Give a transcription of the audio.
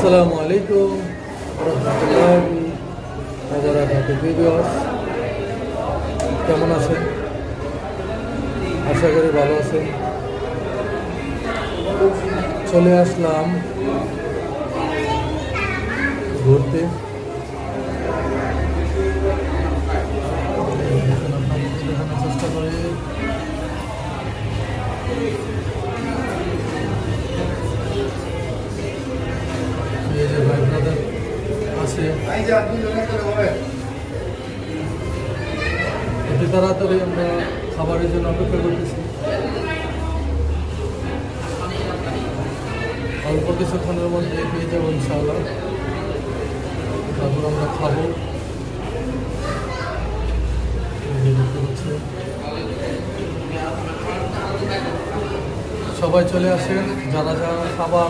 আসসালামু আলাইকুম রহমতুল্লাহি ওয়া বারাকাতুহু। কেমন আছেন? আশা করি ভালো আছেন। চলে আসলাম ঘুরতে। দেখানোর চেষ্টা করি। এই যে ভাই ব্রাদার আছে, অতি তাড়াতাড়ি আমরা খাবারের জন্য অপেক্ষা করতেছি। অল্প কিছুক্ষণের মধ্যে পেয়ে যাবো ইনশাআল্লাহ। তারপর আমরা খাবো। সবাই চলে আসেন, যারা যারা খাবার